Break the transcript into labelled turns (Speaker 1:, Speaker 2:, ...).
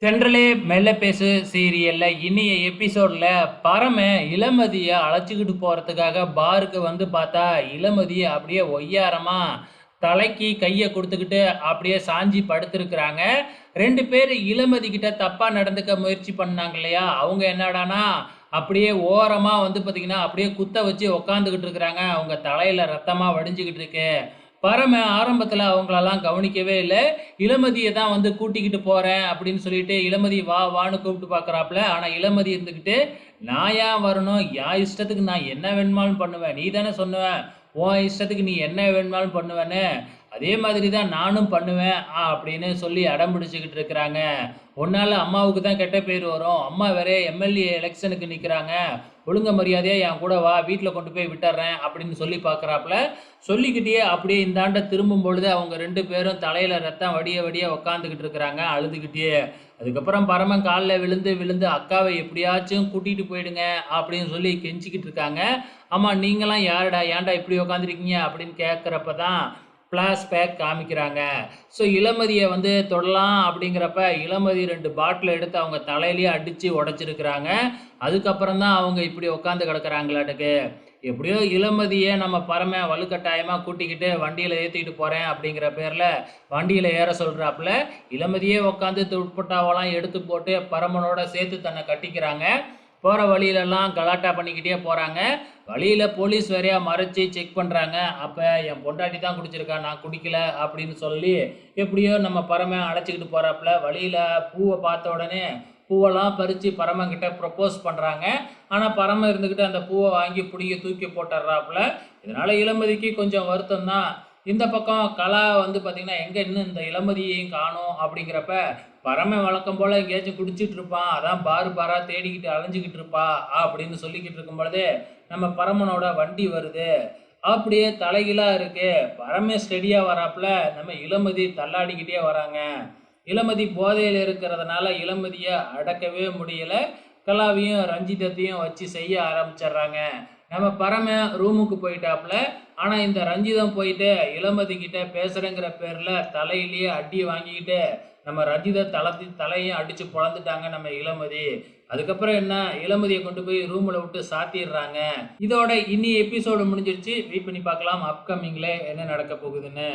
Speaker 1: தென்றலே மெல்ல பேசு சீரியல்ல இனிய எபிசோட்ல பரம இளமதிய அழைச்சிக்கிட்டு போறதுக்காக பாருக்கு வந்து பார்த்தா இளமதி அப்படியே ஒய்யாரமா தலைக்கு கையை கொடுத்துக்கிட்டு அப்படியே சாஞ்சி படுத்திருக்கிறாங்க. ரெண்டு பேர் இளமதி கிட்ட தப்பா நடந்துக்க முயற்சி பண்ணாங்க இல்லையா, அவங்க என்னடானா அப்படியே ஓரமா வந்து பார்த்தீங்கன்னா அப்படியே குத்த வச்சு உக்காந்துக்கிட்டு இருக்கிறாங்க. அவங்க தலையில ரத்தமா வடிஞ்சுக்கிட்டு இருக்கு. பரம ஆரம்பத்துல அவங்களெல்லாம் கவனிக்கவே இல்ல. இளமதிய தான் வந்து கூட்டிக்கிட்டு போறேன் அப்படின்னு சொல்லிட்டு, இளமதி வா வான்னு கூப்பிட்டு பார்க்குறாப்புல. ஆனா இளமதி இருந்துகிட்டு, நான் ஏன் வரணும்? என் இஷ்டத்துக்கு நான் என்ன வேணுமாலும் பண்ணுவேன். நீ தானே சொன்ன, உன் இஷ்டத்துக்கு நீ என்ன வேணுமாலும் பண்ணுவேன்னு. அதே மாதிரி தான் நானும் பண்ணுவேன் அப்படின்னு சொல்லி அடம் பிடிச்சுக்கிட்டு இருக்கிறாங்க. உன்னால அம்மாவுக்கு தான் கெட்ட பேர் வரும். அம்மா வேற எம்எல்ஏ எலெக்ஷனுக்கு நிற்கிறாங்க. ஒழுங்க மரியாதையா என் கூட வா, வீட்டில் கொண்டு போய் விட்டுறேன் அப்படின்னு சொல்லி பார்க்குறாப்புல. சொல்லிக்கிட்டே அப்படியே இந்தாண்ட திரும்பும் பொழுது அவங்க ரெண்டு பேரும் தலையில் ரத்தம் வடிய வடிய உக்காந்துக்கிட்டு இருக்கிறாங்க அழுதுகிட்டே. அதுக்கப்புறம் பரமன் காலில் விழுந்து விழுந்து அக்காவை எப்படியாச்சும் கூட்டிகிட்டு போயிடுங்க அப்படின்னு சொல்லி கெஞ்சிக்கிட்டு இருக்காங்க. ஆமாம், நீங்களாம் யாருடா, ஏன்டா இப்படி உக்காந்துருக்கீங்க அப்படின்னு கேட்குறப்ப தான் ஃப்ளாஷ்பேக் காமிக்கிறாங்க. ஸோ இளமதியை வந்து தொடலாம் அப்படிங்கிறப்ப இளமதி ரெண்டு பாட்டில் எடுத்து அவங்க தலையிலேயே அடித்து உடச்சிருக்கிறாங்க. அதுக்கப்புறம் தான் அவங்க இப்படி உட்காந்து கிடக்குறாங்களாட்டுக்கு. எப்படியோ இளமதியை நம்ம பரம வலுக்கட்டாயமாக கூட்டிக்கிட்டு வண்டியில் ஏற்றிக்கிட்டு போகிறேன் அப்படிங்கிற பேரில் வண்டியில் ஏற சொல்கிறாப்புல. இளமதியே உட்காந்து துட்பட்டாவெல்லாம் எடுத்து போட்டு பரமனோட சேர்த்து தன்னை கட்டிக்கிறாங்க. போகிற வழியிலெல்லாம் கலாட்டா பண்ணிக்கிட்டே போகிறாங்க. வழியில் போலீஸ் வேறையா மறைச்சி செக் பண்ணுறாங்க. அப்போ என் பொண்டாட்டி தான் குடிச்சிருக்கா, நான் குடிக்கல அப்படின்னு சொல்லி எப்படியோ நம்ம பரம அழைச்சிக்கிட்டு போகிறாப்புல. வழியில் பூவை பார்த்த உடனே பூவெல்லாம் பறித்து பரமங்கிட்ட ப்ரப்போஸ் பண்ணுறாங்க. ஆனால் பரம இருந்துக்கிட்டு அந்த பூவை வாங்கி பிடிங்கி தூக்கி போட்டுடுறாப்புல. இதனால் இளமதிக்கு கொஞ்சம் வருத்தம் தான். இந்த பக்கம் கலா வந்து பார்த்திங்கன்னா எங்கே இன்னும் இந்த இளமதியையும் காணும் அப்படிங்கிறப்ப பரம வழக்கம் போல் எங்கேயாச்சும் குடிச்சிட்டு இருப்பான், அதான் பாரு பாரா தேடிக்கிட்டு அலைஞ்சிக்கிட்டு இருப்பா அப்படின்னு சொல்லிக்கிட்டு இருக்கும் பொழுது நம்ம பரமனோட வண்டி வருது. அப்படியே தலைகீழாக இருக்கு. பரமே ஸ்டெடியாக வராப்புல. நம்ம இளமதி தள்ளாடிக்கிட்டே வராங்க. இளமதி போதையில் இருக்கிறதுனால இளமதியை அடக்கவே முடியலை. கலாவையும் ரஞ்சிதத்தையும் வச்சு செய்ய ஆரம்பிச்சிடுறாங்க. நம்ம பரம ரூமுக்கு போயிட்டாப்புல. ஆனால் இந்த ரஞ்சிதம் போயிட்டு இளமதி கிட்ட பேசுகிறேங்கிற பேரில் தலையிலேயே அடி வாங்கிக்கிட்டு நம்ம ரஞ்சித தலையும் அடித்து பொழந்துட்டாங்க நம்ம இளமதி. அதுக்கப்புறம் என்ன, இளமதியை கொண்டு போய் ரூமில் விட்டு சாத்திடுறாங்க. இதோட இனி எபிசோடு முடிஞ்சிருச்சு. வெயிட் பண்ணி பார்க்கலாம் அப்கமிங்கில் என்ன நடக்க போகுதுன்னு.